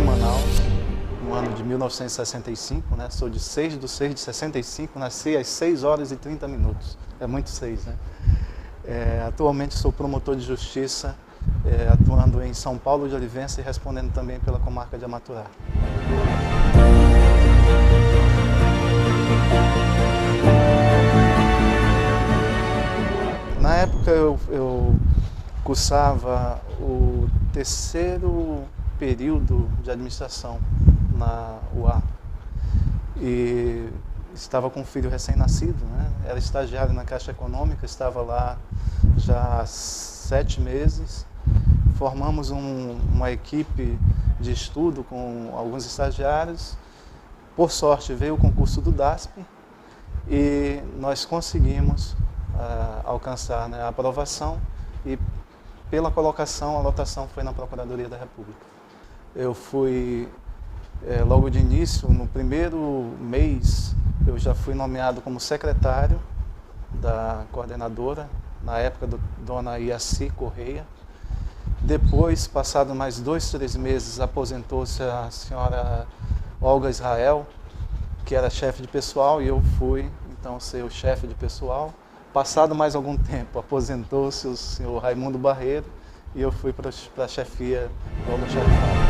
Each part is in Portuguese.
Manaus, no ano de 1965, né? Sou de 6/6/65, nasci às 6h30. É muito 6, né? Atualmente sou promotor de justiça, atuando em São Paulo de Olivença e respondendo também pela comarca de Amaturá. Na época eu cursava o terceiro período de administração na UA e estava com um filho recém-nascido, né? Era estagiário na Caixa Econômica, estava lá já há 7 meses. Formamos uma equipe de estudo com alguns estagiários. Por sorte veio o concurso do DASP e nós conseguimos alcançar, né, a aprovação e pela colocação, a lotação foi na Procuradoria da República. Eu fui, logo de início, no primeiro mês, eu já fui nomeado como secretário da coordenadora, na época dona Iaci Correia. Depois, passado mais 2, 3 meses, aposentou-se a senhora Olga Israel, que era chefe de pessoal, e eu fui, então, ser o chefe de pessoal. Passado mais algum tempo, aposentou-se o senhor Raimundo Barreiro e eu fui para a chefia do almoxarifado.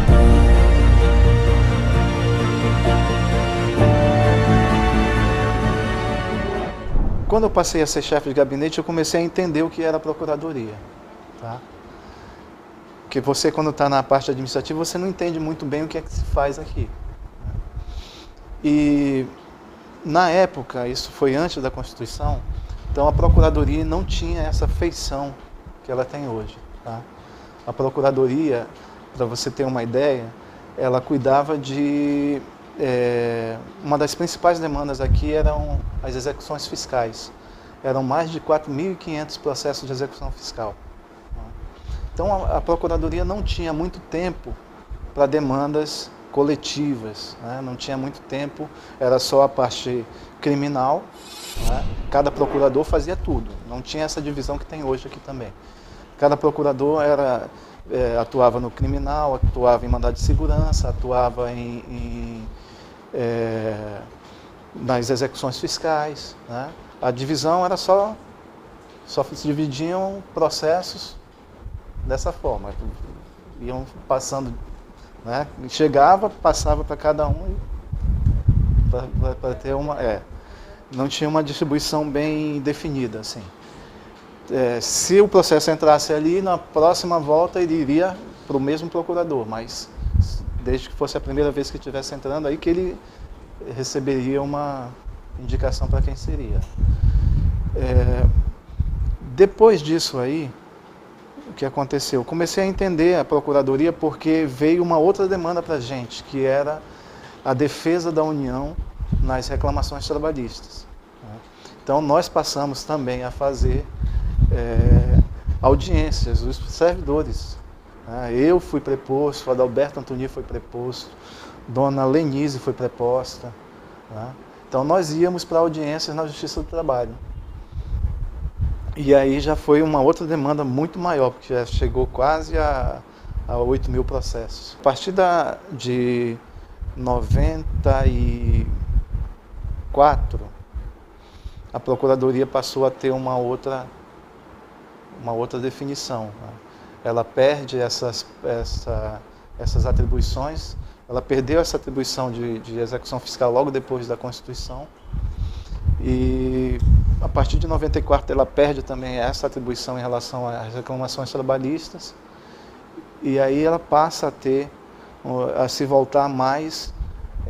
Quando eu passei a ser chefe de gabinete, eu comecei a entender o que era a procuradoria. Tá? Porque você, quando está na parte administrativa, você não entende muito bem o que é que se faz aqui. E, na época, isso foi antes da Constituição, então a Procuradoria não tinha essa feição que ela tem hoje. Tá? A Procuradoria, para você ter uma ideia, ela cuidava de... uma das principais demandas aqui eram as execuções fiscais. Eram mais de 4.500 processos de execução fiscal. Então a Procuradoria não tinha muito tempo para demandas coletivas, né? Não tinha muito tempo, era só a parte criminal, né? Cada procurador fazia tudo, não tinha essa divisão que tem hoje aqui também. Cada procurador atuava no criminal, atuava em mandado de segurança, atuava nas execuções fiscais, né? A divisão era só se dividiam processos dessa forma, iam passando, né? Chegava, passava para cada um para ter uma... não tinha uma distribuição bem definida, assim. Se o processo entrasse ali, na próxima volta ele iria para o mesmo procurador, mas desde que fosse a primeira vez que estivesse entrando, aí que ele receberia uma indicação para quem seria. Depois disso aí, o que aconteceu? Eu comecei a entender a Procuradoria porque veio uma outra demanda para a gente, que era a defesa da União nas reclamações trabalhistas. Então nós passamos também a fazer audiências, os servidores. Eu fui preposto, o Adalberto Antoni foi preposto, dona Lenise foi preposta. Então nós íamos para audiências na Justiça do Trabalho. E aí já foi uma outra demanda muito maior, porque já chegou quase a 8.000 processos. A partir de 94, a Procuradoria passou a ter uma outra definição. Ela perde essas atribuições, ela perdeu essa atribuição de execução fiscal logo depois da Constituição, e a partir de 94 ela perde também essa atribuição em relação às reclamações trabalhistas, e aí ela passa a se voltar mais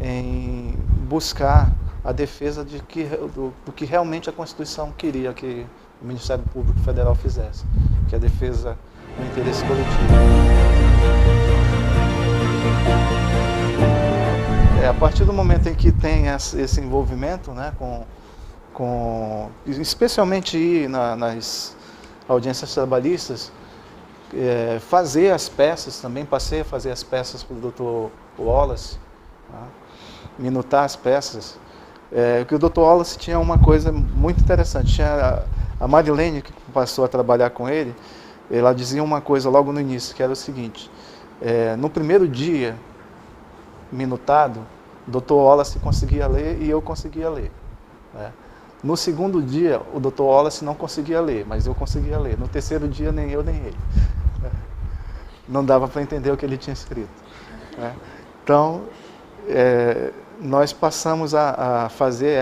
em buscar a defesa do que realmente a Constituição queria que o Ministério Público Federal fizesse, que é a defesa do interesse coletivo. A partir do momento em que tem esse envolvimento, né, especialmente nas audiências trabalhistas, fazer as peças também, passei a fazer as peças para o Dr. Wallace, tá? Minutar as peças, que o Dr. Wallace tinha uma coisa muito interessante, tinha a Marilene, que passou a trabalhar com ele, ela dizia uma coisa logo no início, que era o seguinte: no primeiro dia minutado, o Dr. Wallace conseguia ler e eu conseguia ler, né? No segundo dia, o Dr. Wallace não conseguia ler, mas eu conseguia ler. No terceiro dia, nem eu nem ele. Não dava para entender o que ele tinha escrito, né? Então, nós passamos a fazer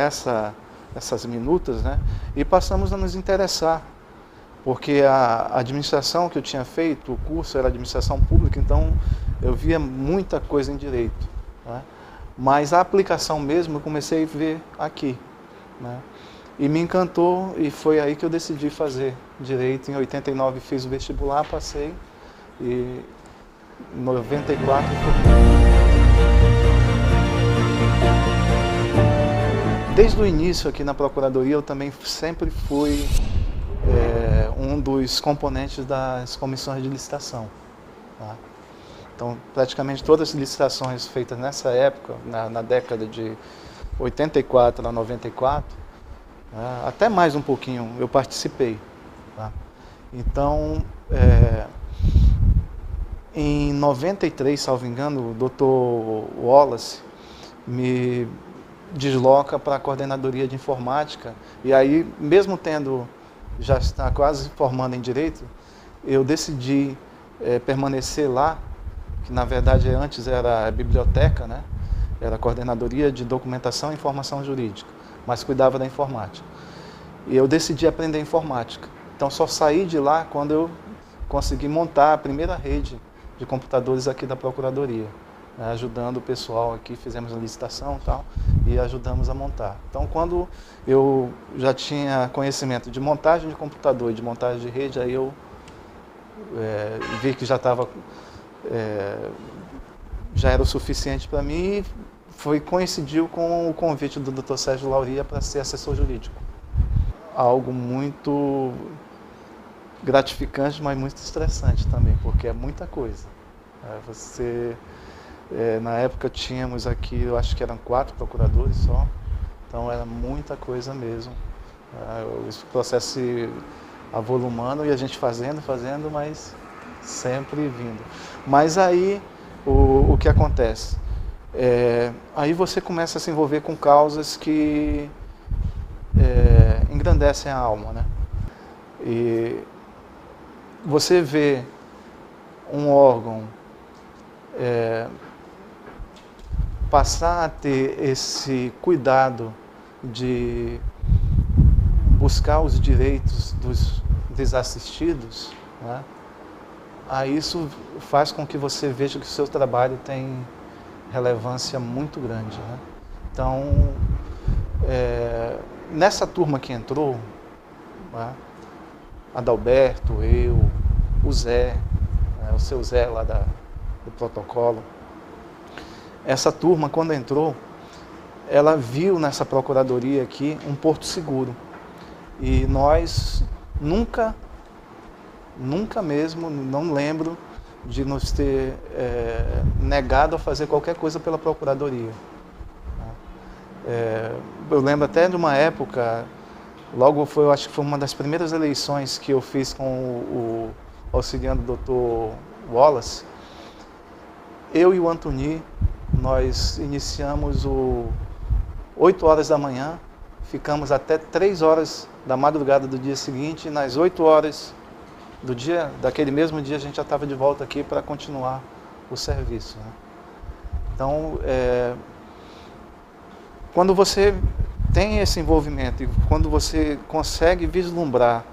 essas minutas, né? E passamos a nos interessar, porque a administração que eu tinha feito, o curso era administração pública, então eu via muita coisa em direito, né? Mas a aplicação mesmo eu comecei a ver aqui, né? E me encantou, e foi aí que eu decidi fazer direito. Em 89 fiz o vestibular, passei, e em 94 desde o início aqui na Procuradoria eu também sempre fui um dos componentes das comissões de licitação, tá? Então praticamente todas as licitações feitas nessa época, na década de 84 a 94, até mais um pouquinho, eu participei, tá? Então, em 93, salvo engano, o Dr. Wallace me desloca para a coordenadoria de informática, e aí, mesmo já está quase formando em Direito, eu decidi permanecer lá, que na verdade antes era a biblioteca, né? Era a coordenadoria de documentação e informação jurídica, mas cuidava da informática. E eu decidi aprender informática. Então só saí de lá quando eu consegui montar a primeira rede de computadores aqui da Procuradoria, né, ajudando o pessoal aqui, fizemos a licitação e tal, e ajudamos a montar. Então quando eu já tinha conhecimento de montagem de computador e de montagem de rede, aí eu vi que já era o suficiente para mim, e coincidiu com o convite do Dr. Sérgio Lauria para ser assessor jurídico. Algo muito gratificante, mas muito estressante também, porque é muita coisa. Na época tínhamos aqui, eu acho que eram 4 procuradores só, então era muita coisa mesmo. O processo se avolumando e a gente fazendo, mas sempre vindo. Mas aí, o que acontece? Aí você começa a se envolver com causas que engrandecem a alma, né? E você vê um órgão passar a ter esse cuidado de buscar os direitos dos desassistidos, né? Aí isso faz com que você veja que o seu trabalho tem relevância muito grande, né? Então, nessa turma que entrou, né, Adalberto, eu, o Zé, o seu Zé lá do protocolo, essa turma, quando entrou, ela viu nessa procuradoria aqui um porto seguro. E nós nunca mesmo, não lembro de nos ter negado a fazer qualquer coisa pela procuradoria. Eu lembro até de uma época, eu acho que foi uma das primeiras eleições que eu fiz com o auxiliando Dr. Wallace. Eu e o Antoni, nós iniciamos 8 horas da manhã, ficamos até 3 horas da madrugada do dia seguinte, e nas 8 horas daquele mesmo dia a gente já estava de volta aqui para continuar o serviço, né? Então, quando você tem esse envolvimento e quando você consegue vislumbrar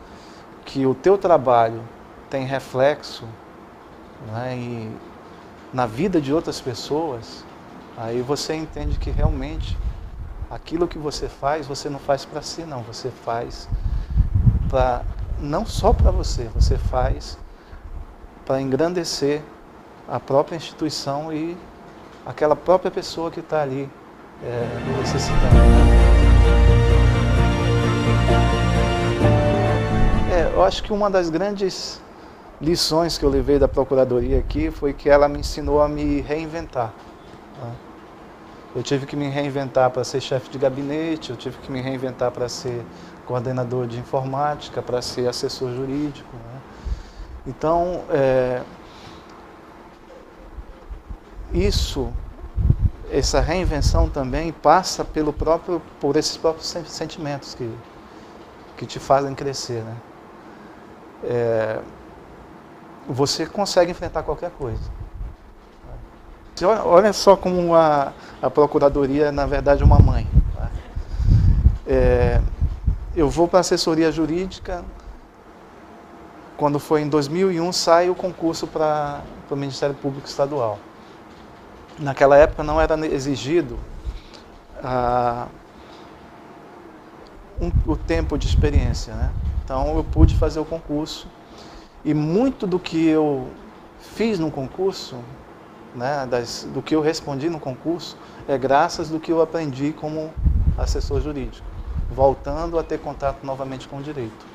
que o teu trabalho tem reflexo, né, na vida de outras pessoas, aí você entende que realmente aquilo que você não faz para si, não. Você faz não só para você faz para engrandecer a própria instituição e aquela própria pessoa que está ali necessitando. Eu acho que uma das grandes lições que eu levei da Procuradoria aqui foi que ela me ensinou a me reinventar, né? Eu tive que me reinventar para ser chefe de gabinete, eu tive que me reinventar para ser coordenador de informática, para ser assessor jurídico, né? Então, isso essa reinvenção também passa por esses próprios sentimentos que te fazem crescer, né? Você consegue enfrentar qualquer coisa. Olha só como a Procuradoria é, na verdade, uma mãe. Tá? Eu vou para a assessoria jurídica, quando foi em 2001, sai o concurso para o Ministério Público Estadual. Naquela época não era exigido o tempo de experiência, né? Então eu pude fazer o concurso e muito do que eu fiz no concurso, né, do que eu respondi no concurso, é graças do que eu aprendi como assessor jurídico, voltando a ter contato novamente com o direito.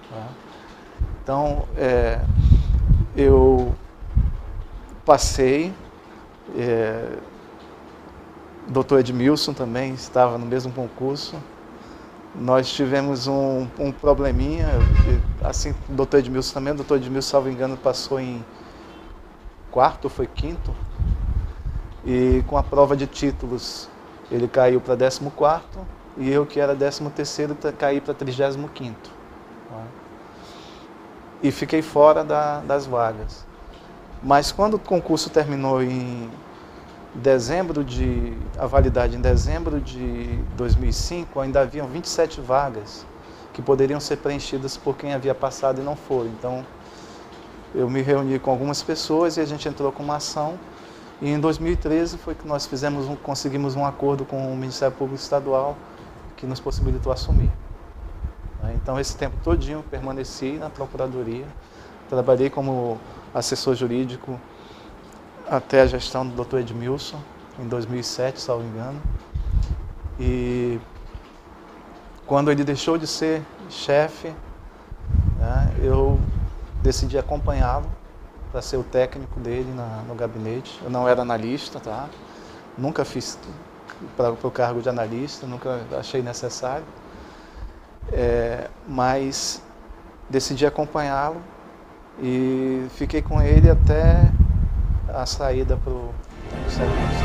Tá? Então, eu passei, Dr. Edmilson também estava no mesmo concurso. Nós tivemos um probleminha, assim, o Dr. Edmilson também, o Dr. Edmilson, salvo engano, passou em quarto, foi quinto, e com a prova de títulos ele caiu para 14º, e eu, que era 13º, caí para 35º. E fiquei fora das vagas. Mas quando o concurso terminou a validade em dezembro de 2005, ainda haviam 27 vagas que poderiam ser preenchidas por quem havia passado e não foram. Então, eu me reuni com algumas pessoas e a gente entrou com uma ação. E em 2013 foi que nós conseguimos um acordo com o Ministério Público Estadual que nos possibilitou assumir. Então, esse tempo todinho permaneci na Procuradoria, trabalhei como assessor jurídico até a gestão do Dr. Edmilson, em 2007, salvo engano. E quando ele deixou de ser chefe, né, eu decidi acompanhá-lo para ser o técnico dele no gabinete. Eu não era analista, tá? Nunca fiz para o cargo de analista, nunca achei necessário. Mas decidi acompanhá-lo e fiquei com ele até a saída para o Ministério Público.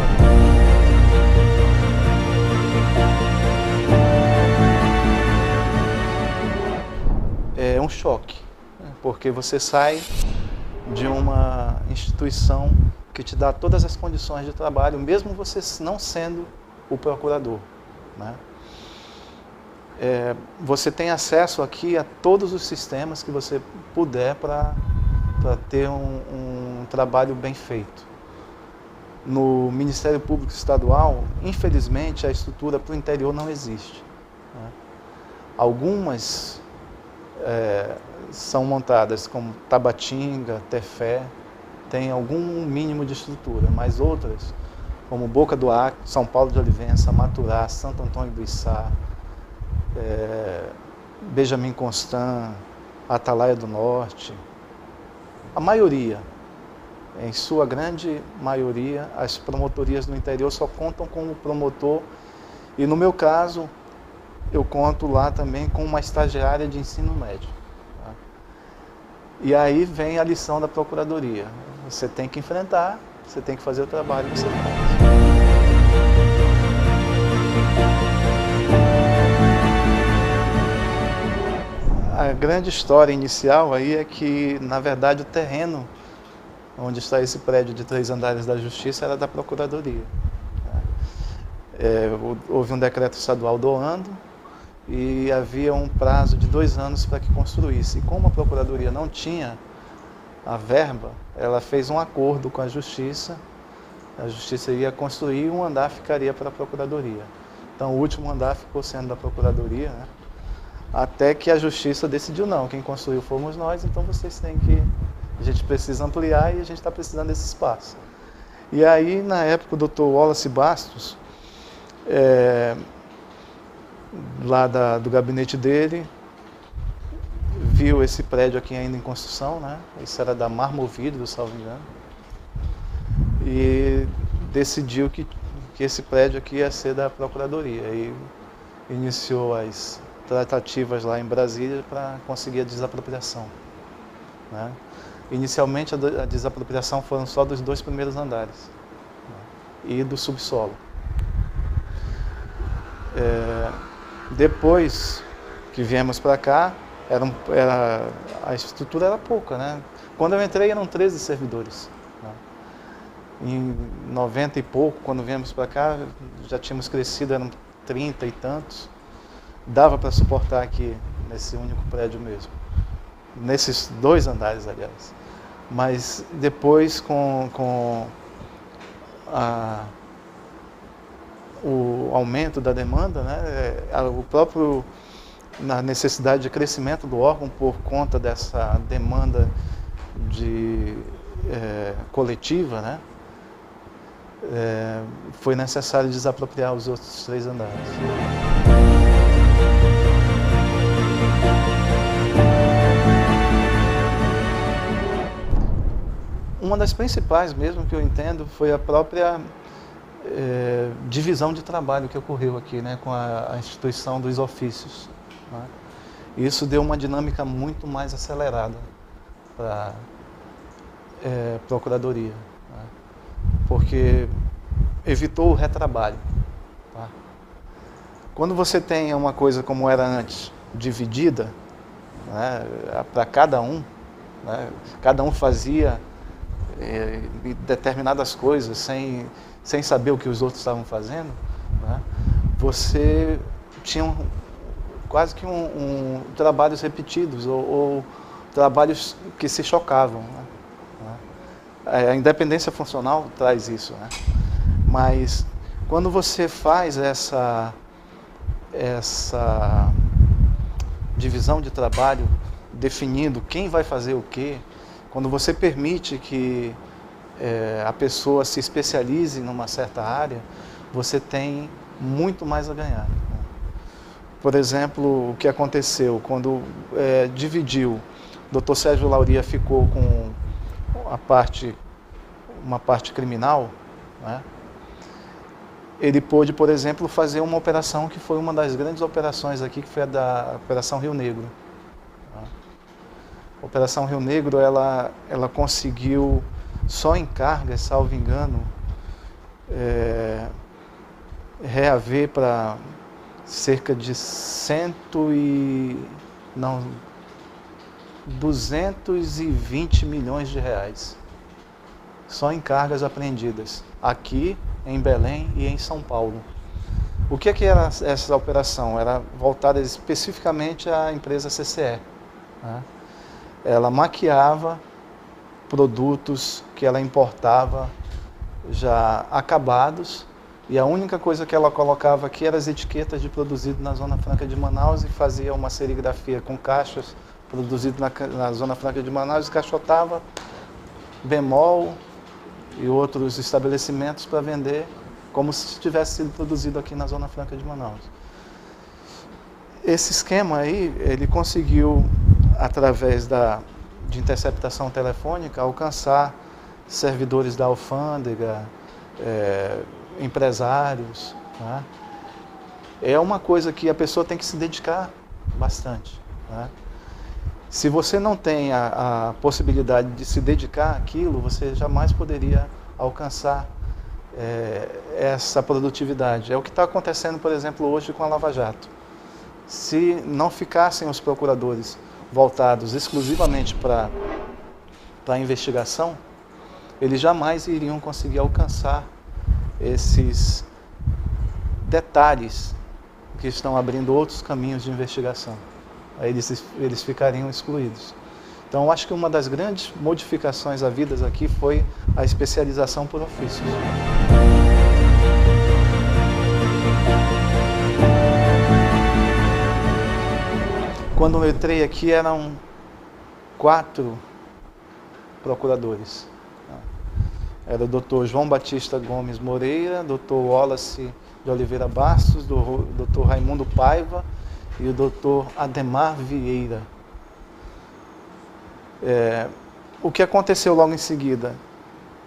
É um choque, porque você sai de uma instituição que te dá todas as condições de trabalho, mesmo você não sendo o procurador, né? Você tem acesso aqui a todos os sistemas que você puder para ter um trabalho bem feito. No Ministério Público Estadual, infelizmente, a estrutura para o interior não existe, né? Algumas são montadas como Tabatinga, Tefé, tem algum mínimo de estrutura, mas outras, como Boca do Acre, São Paulo de Olivença, Maturá, Santo Antônio do Içá, Benjamin Constant, Atalaia do Norte, a maioria, em sua grande maioria, as promotorias no interior só contam com o promotor, e no meu caso, eu conto lá também com uma estagiária de ensino médio. Tá? E aí vem a lição da Procuradoria. Você tem que enfrentar, você tem que fazer o trabalho que você faz. A grande história inicial aí é que, na verdade, o terreno onde está esse prédio de 3 andares da Justiça era da Procuradoria. Houve um decreto estadual doando e havia um prazo de 2 anos para que construísse. E como a Procuradoria não tinha a verba, ela fez um acordo com a Justiça iria construir e um andar ficaria para a Procuradoria. Então o último andar ficou sendo da Procuradoria, né? Até que a Justiça decidiu não, quem construiu fomos nós, então a gente precisa ampliar e a gente está precisando desse espaço. E aí, na época, o Dr. Wallace Bastos, lá do gabinete dele, viu esse prédio aqui ainda em construção, né? Isso era da Marmovidro, salvo engano, e decidiu que esse prédio aqui ia ser da Procuradoria, e iniciou as tratativas lá em Brasília para conseguir a desapropriação, né? Inicialmente a desapropriação foram só dos 2 primeiros andares, né? e do subsolo. Depois que viemos para cá, a estrutura era pouca, né? Quando eu entrei eram 13 servidores. Né? Em 90 e pouco, quando viemos para cá, já tínhamos crescido, eram 30 e tantos. Dava para suportar aqui, nesse único prédio mesmo. Nesses 2 andares, aliás. Mas depois, com o aumento da demanda, né, o próprio na necessidade de crescimento do órgão por conta dessa demanda coletiva, né, foi necessário desapropriar os outros 3 andares. Uma das principais mesmo que eu entendo foi a própria divisão de trabalho que ocorreu aqui, né, com a instituição dos ofícios. Né? Isso deu uma dinâmica muito mais acelerada para a Procuradoria, né? Porque evitou o retrabalho. Tá? Quando você tem uma coisa como era antes, dividida, né, para cada um, né, cada um fazia determinadas coisas sem saber o que os outros estavam fazendo, né, você tinha quase que trabalhos repetidos ou trabalhos que se chocavam. Né? A independência funcional traz isso. Né? Mas quando você faz essa divisão de trabalho, definindo quem vai fazer o quê, quando você permite que a pessoa se especialize numa certa área, você tem muito mais a ganhar. Por exemplo, o que aconteceu quando dividiu, o Dr. Sérgio Lauria ficou com uma parte criminal, né? Ele pôde, por exemplo, fazer uma operação que foi uma das grandes operações aqui, que foi a da Operação Rio Negro. A Operação Rio Negro, ela conseguiu, só em cargas, salvo engano, reaver para cerca de 220 milhões de reais, só em cargas apreendidas, aqui em Belém e em São Paulo. O que era essa operação? Era voltada especificamente à empresa CCE. Né? Ela maquiava produtos que ela importava já acabados, e a única coisa que ela colocava aqui eram as etiquetas de produzido na Zona Franca de Manaus, e fazia uma serigrafia com caixas produzido na Zona Franca de Manaus, encaixotava bemol e outros estabelecimentos para vender como se tivesse sido produzido aqui na Zona Franca de Manaus. Esse esquema aí, ele conseguiu, através de interceptação telefônica, alcançar servidores da alfândega, empresários. Né? É uma coisa que a pessoa tem que se dedicar bastante. Né? Se você não tem a possibilidade de se dedicar àquilo, você jamais poderia alcançar essa produtividade. É o que está acontecendo, por exemplo, hoje com a Lava Jato. Se não ficassem os procuradores voltados exclusivamente para a investigação, eles jamais iriam conseguir alcançar esses detalhes que estão abrindo outros caminhos de investigação. Aí eles ficariam excluídos. Então, eu acho que uma das grandes modificações havidas aqui foi a especialização por ofícios. Quando eu entrei aqui, eram 4 procuradores. Era o Dr. João Batista Gomes Moreira, Dr. Wallace de Oliveira Bastos, Dr. Raimundo Paiva e o Dr. Ademar Vieira. O que aconteceu logo em seguida?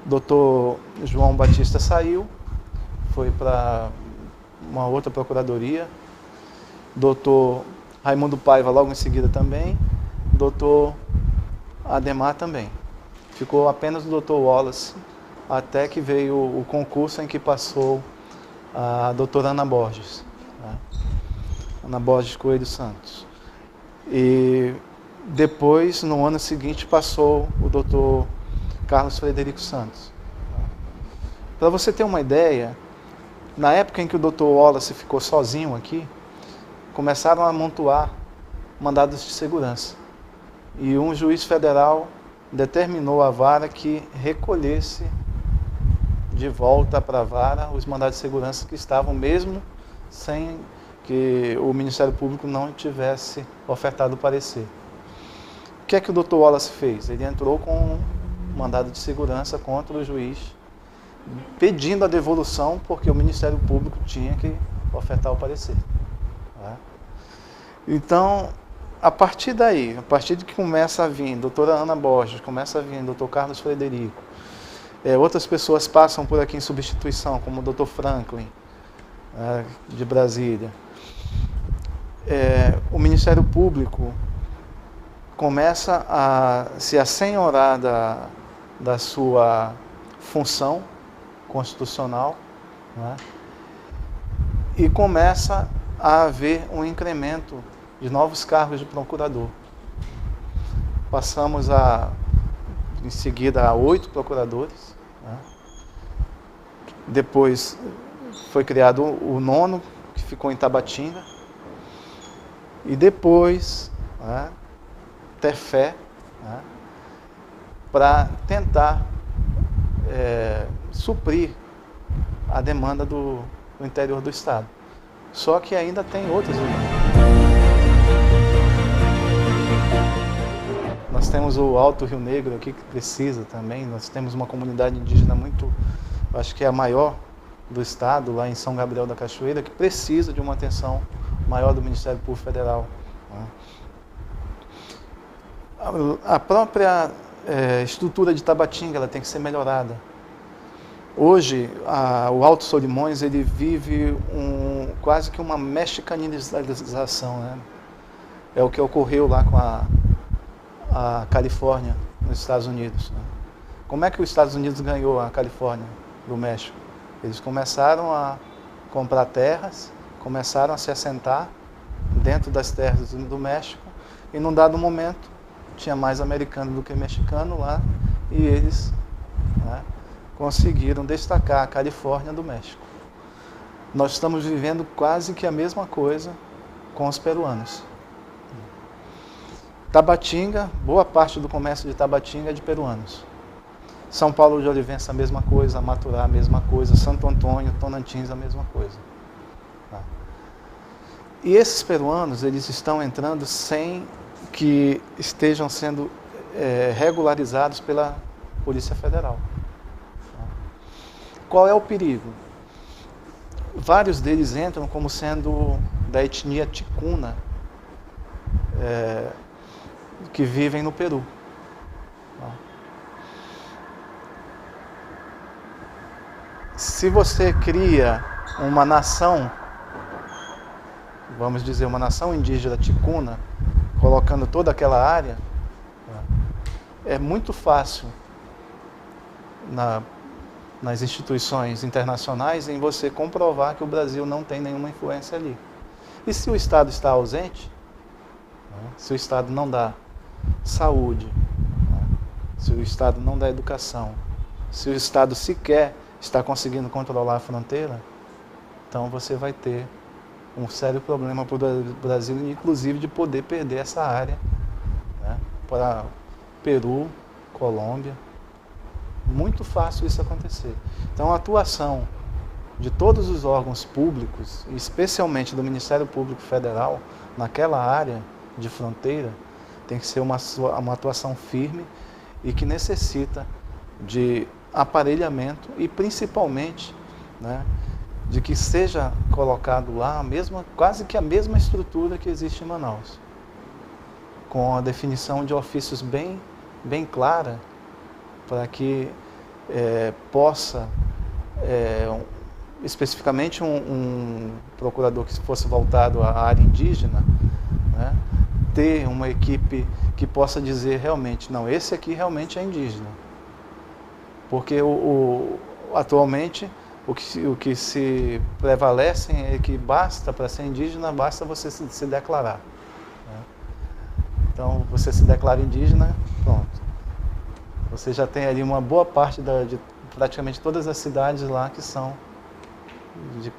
Dr. João Batista saiu, foi para uma outra procuradoria. Dr. Raimundo Paiva logo em seguida também. Dr. Ademar também. Ficou apenas o Dr. Wallace até que veio o concurso em que passou a doutora Ana Borges, né? Ana Borges Coelho Santos. E depois, no ano seguinte, passou o doutor Carlos Frederico Santos. Para você ter uma ideia, na época em que o doutor Wallace ficou sozinho aqui, começaram a amontoar mandados de segurança. E um juiz federal determinou à vara que recolhesse de volta para a vara os mandados de segurança que estavam, mesmo sem que o Ministério Público não tivesse ofertado o parecer. O que é que o Dr. Wallace fez? Ele entrou com um mandado de segurança contra o juiz, pedindo a devolução, porque o Ministério Público tinha que ofertar o parecer. Né? Então, a partir daí, a partir de que começa a vir doutora Ana Borges, começa a vir doutor Carlos Frederico, outras pessoas passam por aqui em substituição, como o doutor Franklin, de Brasília. O Ministério Público começa a se assenhorar da sua função constitucional, né? E começa a haver um incremento de novos cargos de procurador. Passamos em seguida a 8 procuradores, né? Depois foi criado o 9º, que ficou em Tabatinga, e depois, né, Tefé, né, para tentar suprir a demanda do interior do estado. Só que ainda tem outras. Nós temos o Alto Rio Negro aqui que precisa também. Nós temos uma comunidade indígena muito, acho que é a maior do estado, lá em São Gabriel da Cachoeira, que precisa de uma atenção maior do Ministério Público Federal. A própria estrutura de Tabatinga, ela tem que ser melhorada. Hoje, o Alto Solimões, ele vive quase que uma mexicanização, né? É o que ocorreu lá com a Califórnia, nos Estados Unidos, né? Como é que os Estados Unidos ganhou a Califórnia do México? Eles começaram a comprar terras, começaram a se assentar dentro das terras do México, e num dado momento tinha mais americano do que mexicano lá, e eles, né, conseguiram destacar a Califórnia do México. Nós estamos vivendo quase que a mesma coisa com os peruanos. Tabatinga, boa parte do comércio de Tabatinga é de peruanos. São Paulo de Olivença a mesma coisa, Maturá a mesma coisa, Santo Antônio, Tonantins a mesma coisa. E esses peruanos, eles estão entrando sem que estejam sendo regularizados pela Polícia Federal. Qual é o perigo? Vários deles entram como sendo da etnia ticuna, que vivem no Peru. Se você cria uma nação, vamos dizer, uma nação indígena ticuna, colocando toda aquela área, é muito fácil nas instituições internacionais em você comprovar que o Brasil não tem nenhuma influência ali. E se o Estado está ausente, se o Estado não dá saúde, se o Estado não dá educação, se o Estado sequer está conseguindo controlar a fronteira, então você vai ter um sério problema para o Brasil, inclusive de poder perder essa área, né, para Peru, Colômbia. Muito fácil isso acontecer. Então a atuação de todos os órgãos públicos, especialmente do Ministério Público Federal, naquela área de fronteira, tem que ser uma atuação firme e que necessita de aparelhamento e principalmente, né, de que seja colocado lá quase que a mesma estrutura que existe em Manaus, com a definição de ofícios bem clara, para que possa, especificamente um procurador que fosse voltado à área indígena, né, ter uma equipe que possa dizer realmente, não, esse aqui realmente é indígena. Porque atualmente o que se prevalece é que basta, para ser indígena, basta você se declarar. Né? Então, você se declara indígena, pronto. Você já tem ali uma boa parte de praticamente todas as cidades lá que são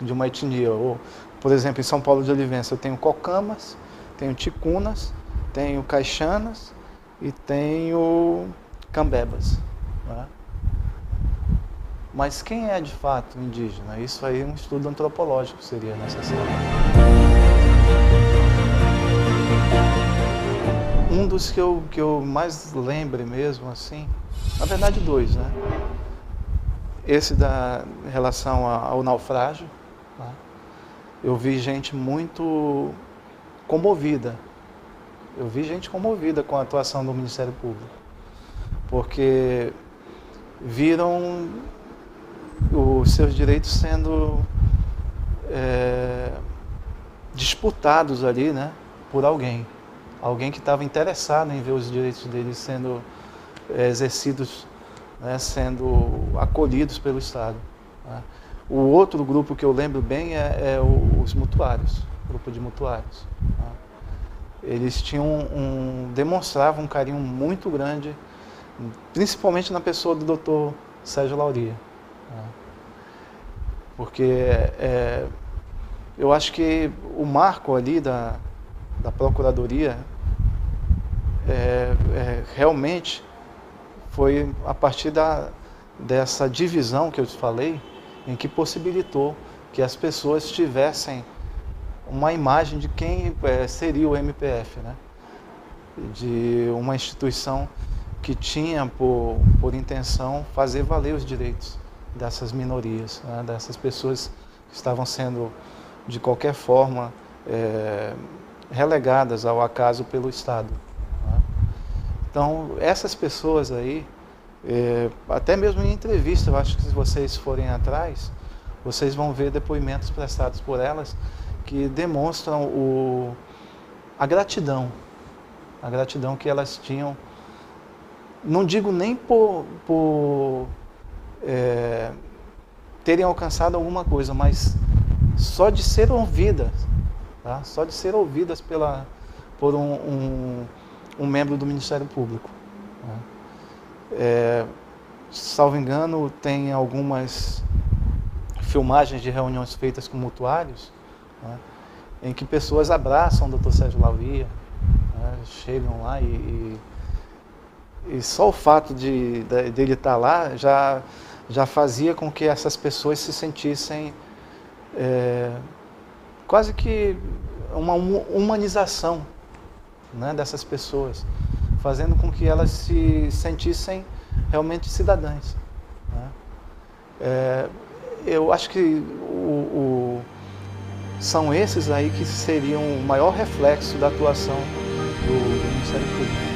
de uma etnia. Ou, por exemplo, em São Paulo de Olivença eu tenho cocamas, tenho ticunas, tenho caixanas e tenho cambebas. Né? Mas quem é de fato indígena? Isso aí um estudo antropológico seria necessário. Um dos que eu mais lembre mesmo, assim, na verdade dois, né? Esse da relação ao naufrágio, né? Eu vi gente muito comovida. Eu vi gente comovida com a atuação do Ministério Público, porque viram os seus direitos sendo disputados ali, né, por alguém que estava interessado em ver os direitos deles sendo exercidos, né, sendo acolhidos pelo Estado. Né. O outro grupo que eu lembro bem é os mutuários, o grupo de mutuários. Né. Eles demonstravam um carinho muito grande, principalmente na pessoa do Dr. Sérgio Lauria. Porque eu acho que o marco ali da Procuradoria realmente foi a partir dessa divisão que eu te falei, em que possibilitou que as pessoas tivessem uma imagem de quem seria o MPF, né? De uma instituição que tinha por intenção fazer valer os direitos dessas minorias, né? Dessas pessoas que estavam sendo, de qualquer forma, relegadas ao acaso pelo Estado. Né? Então, essas pessoas aí, até mesmo em entrevista, eu acho que se vocês forem atrás, vocês vão ver depoimentos prestados por elas que demonstram a gratidão que elas tinham. Não digo nem por terem alcançado alguma coisa, mas só de ser ouvidas, tá? Só de ser ouvidas por um membro do Ministério Público. Né? Salvo engano, tem algumas filmagens de reuniões feitas com mutuários, né, em que pessoas abraçam o Dr. Sérgio Lauria, né, chegam lá e só o fato dele estar lá já fazia com que essas pessoas se sentissem quase que uma humanização, né, dessas pessoas, fazendo com que elas se sentissem realmente cidadãs. Né? Eu acho que são esses aí que seriam o maior reflexo da atuação do Ministério Público.